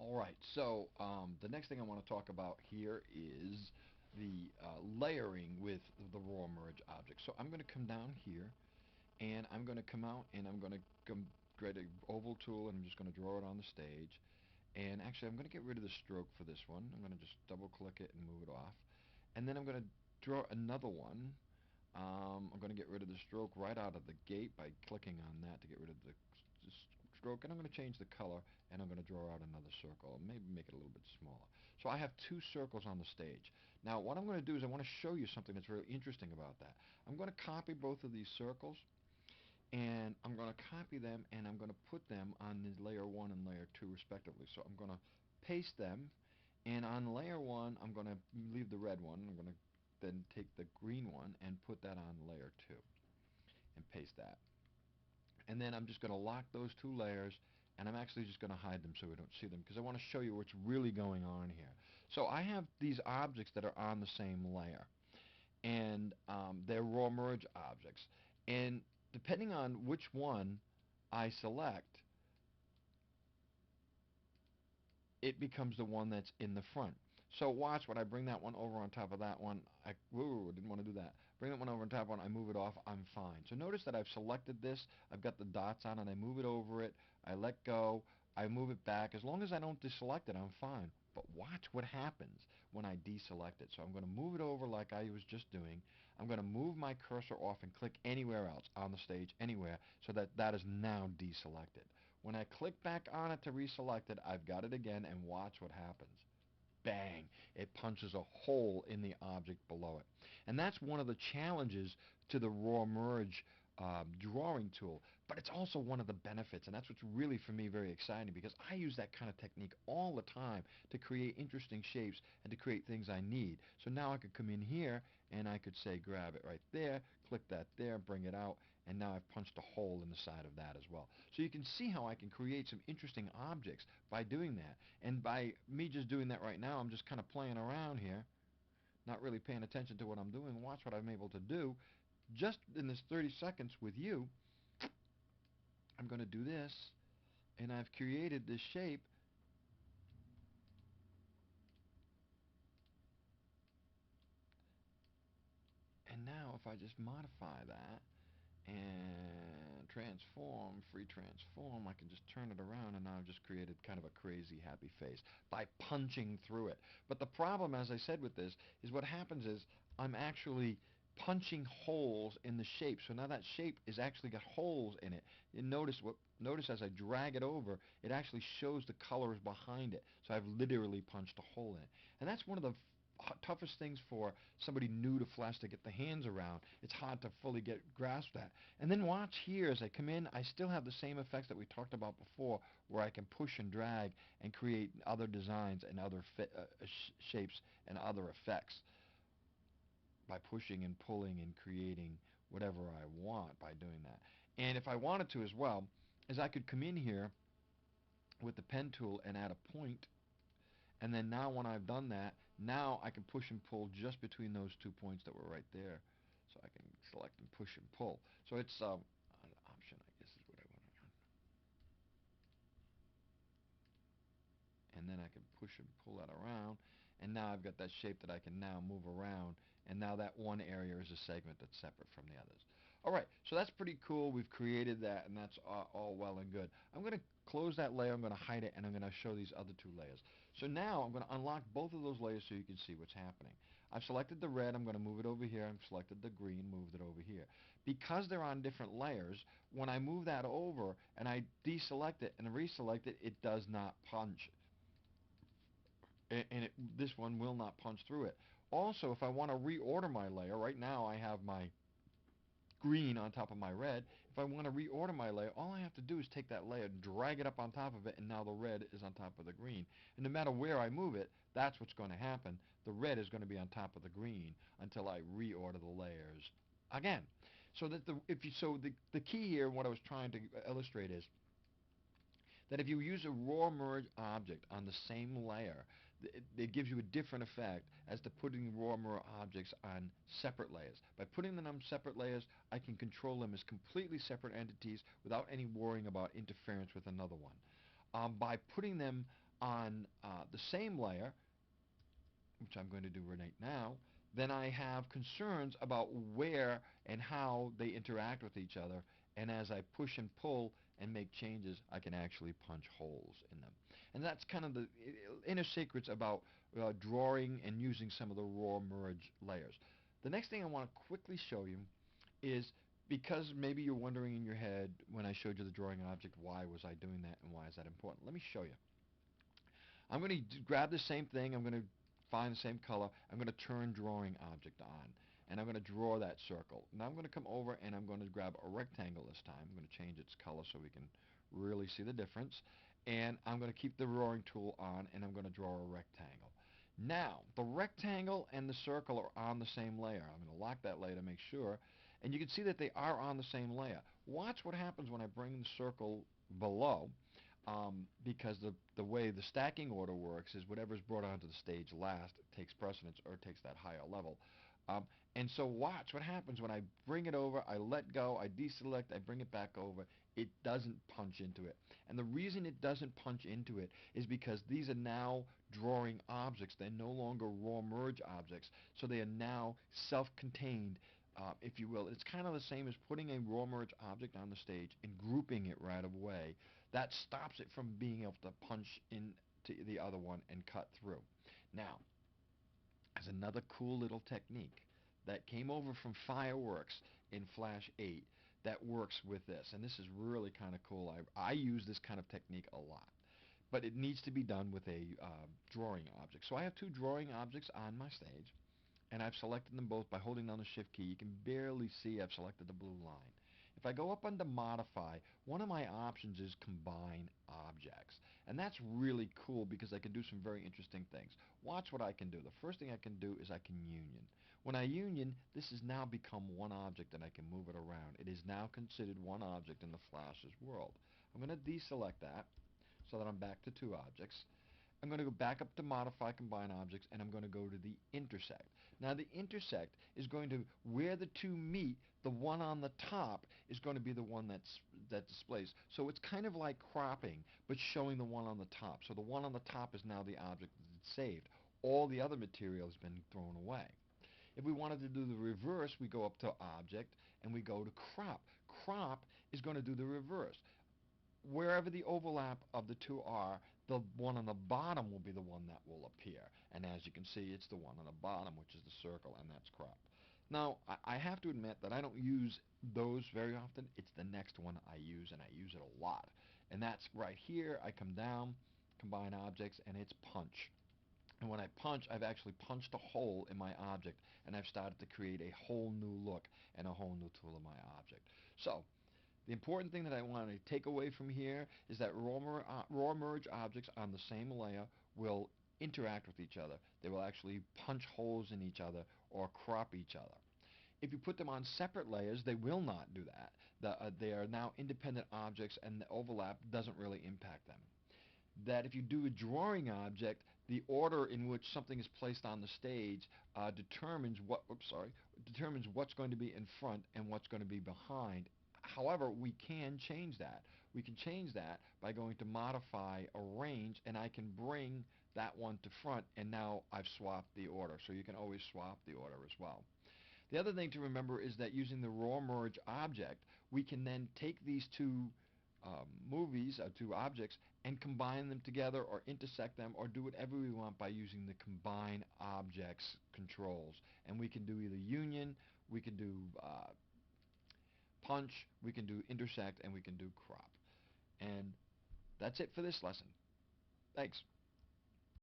All right, so the next thing I want to talk about here is the layering with the raw merge object. So I'm going to come down here, and I'm going to come out, and I'm going to create an oval tool, and I'm just going to draw it on the stage. And actually, I'm going to get rid of the stroke for this one. I'm going to just double click it and move it off. And then I'm going to draw another one. I'm going to get rid of the stroke right out of the gate by clicking on that to get rid of the stroke. And I'm going to change the color, and I'm going to draw out another circle and maybe make it a little bit smaller. So I have two circles on the stage. Now what I'm going to do is I want to show you something that's really interesting about that. I'm going to copy both of these circles, and I'm going to copy them, and I'm going to put them on the layer 1 and layer 2 respectively. So I'm going to paste them, and on layer 1 I'm going to leave the red one. I'm going to then take the green one and put that on layer 2 and paste that. And then I'm just going to lock those two layers, and I'm actually just going to hide them so we don't see them because I want to show you what's really going on here. So I have these objects that are on the same layer, and they're raw merge objects. And depending on which one I select, it becomes the one that's in the front. So watch when I bring that one over on top of that one. Didn't want to do that. Bring that one over on top of one. I move it off. I'm fine. So notice that I've selected this. I've got the dots on it. I move it over it. I let go. I move it back. As long as I don't deselect it, I'm fine. But watch what happens when I deselect it. So I'm going to move it over like I was just doing. I'm going to move my cursor off and click anywhere else on the stage, anywhere, so that that is now deselected. When I click back on it to reselect it, I've got it again, and watch what happens. Bang, it punches a hole in the object below it. And that's one of the challenges to the raw merge drawing tool, but it's also one of the benefits, and that's what's really for me very exciting because I use that kind of technique all the time to create interesting shapes and to create things I need. So now I could come in here and I could say grab it right there, click that there, bring it out, and now I've punched a hole in the side of that as well. So you can see how I can create some interesting objects by doing that. And by me just doing that right now, I'm just kind of playing around here, not really paying attention to what I'm doing. Watch what I'm able to do just in this 30 seconds with you. I'm going to do this, and I've created this shape. And now if I just modify that and transform, free transform, I can just turn it around, and now I've just created kind of a crazy happy face by punching through it. But the problem, as I said with this, is what happens is I'm actually punching holes in the shape. So now that shape is actually got holes in it. And notice as I drag it over, it actually shows the colors behind it. So I've literally punched a hole in it. And that's one of the toughest things for somebody new to Flash to get the hands around. It's hard to fully grasp that. And then watch here as I come in, I still have the same effects that we talked about before, where I can push and drag and create other designs and other shapes and other effects by pushing and pulling and creating whatever I want by doing that. And if I wanted to as well, is I could come in here with the pen tool and add a point, and then now when I've done that, now I can push and pull just between those 2 points that were right there. So I can select and push and pull. So it's an option, I guess is what I want. And then I can push and pull that around, and now I've got that shape that I can now move around, and now that one area is a segment that's separate from the others. Alright, so that's pretty cool. We've created that, and that's all well and good. I'm going to close that layer, I'm going to hide it, and I'm going to show these other two layers. So now I'm going to unlock both of those layers so you can see what's happening. I've selected the red, I'm going to move it over here. I've selected the green, moved it over here. Because they're on different layers, when I move that over and I deselect it and reselect it, it does not punch, and this one will not punch through it. Also, if I want to reorder my layer, right now I have my green on top of my red. If I want to reorder my layer, all I have to do is take that layer, drag it up on top of it, and now the red is on top of the green. And no matter where I move it, that's what's going to happen. The red is going to be on top of the green until I reorder the layers again. So that the key here, what I was trying to illustrate is that if you use a raw merge object on the same layer, it gives you a different effect as to putting raw merge objects on separate layers. By putting them on separate layers, I can control them as completely separate entities without any worrying about interference with another one. By putting them on the same layer, which I'm going to do right now, then I have concerns about where and how they interact with each other. And as I push and pull and make changes, I can actually punch holes in them. And that's kind of the inner secrets about drawing and using some of the raw merge layers. The next thing I want to quickly show you is, because maybe you're wondering in your head when I showed you the drawing object, why was I doing that and why is that important? Let me show you. I'm going to grab the same thing. I'm going to find the same color. I'm going to turn drawing object on, and I'm going to draw that circle. Now I'm going to come over and I'm going to grab a rectangle this time. I'm going to change its color so we can really see the difference. And I'm going to keep the drawing tool on, and I'm going to draw a rectangle. Now, the rectangle and the circle are on the same layer. I'm going to lock that layer to make sure. And you can see that they are on the same layer. Watch what happens when I bring the circle below. Because the way the stacking order works is whatever's brought onto the stage last takes precedence or takes that higher level. Um, and so watch what happens when I bring it over, I let go, I deselect, I bring it back over. It doesn't punch into it. And the reason it doesn't punch into it is because these are now drawing objects. They're no longer raw merge objects. So they are now self-contained, if you will. It's kind of the same as putting a raw merge object on the stage and grouping it right away. That stops it from being able to punch into the other one and cut through. Now, there's another cool little technique that came over from Fireworks in Flash 8 that works with this, and this is really kind of cool. I use this kind of technique a lot, but it needs to be done with a drawing object. So I have two drawing objects on my stage, and I've selected them both by holding down the Shift key. You can barely see I've selected the blue line. If I go up under Modify, one of my options is Combine Objects. And that's really cool because I can do some very interesting things. Watch what I can do. The first thing I can do is I can union. When I union, this has now become one object and I can move it around. It is now considered one object in the Flash's world. I'm going to deselect that so that I'm back to two objects. I'm going to go back up to Modify, Combine Objects, and I'm going to go to the Intersect. Now the Intersect is going to, where the two meet, the one on the top is going to be the one that displays. So it's kind of like cropping, but showing the one on the top. So the one on the top is now the object that's saved. All the other material has been thrown away. If we wanted to do the reverse, we go up to Object, and we go to Crop. Crop is going to do the reverse. Wherever the overlap of the two are, the one on the bottom will be the one that will appear. And as you can see, it's the one on the bottom, which is the circle, and that's crop. Now, I have to admit that I don't use those very often. It's the next one I use, and I use it a lot. And that's right here. I come down, Combine Objects, and it's Punch. And when I punch, I've actually punched a hole in my object, and I've started to create a whole new look and a whole new tool in my object. So, the important thing that I want to take away from here is that raw merge objects on the same layer will interact with each other. They will actually punch holes in each other or crop each other. If you put them on separate layers, they will not do that. They are now independent objects, and the overlap doesn't really impact them. That if you do a drawing object, the order in which something is placed on the stage determines what's going to be in front and what's going to be behind. However, we can change that. We can change that by going to Modify, Arrange, and I can bring that one to front, and now I've swapped the order. So you can always swap the order as well. The other thing to remember is that using the raw merge object, we can then take these two two objects, and combine them together or intersect them or do whatever we want by using the Combine Objects controls. And we can do either union, we can do punch, we can do intersect, and we can do crop. And that's it for this lesson. Thanks.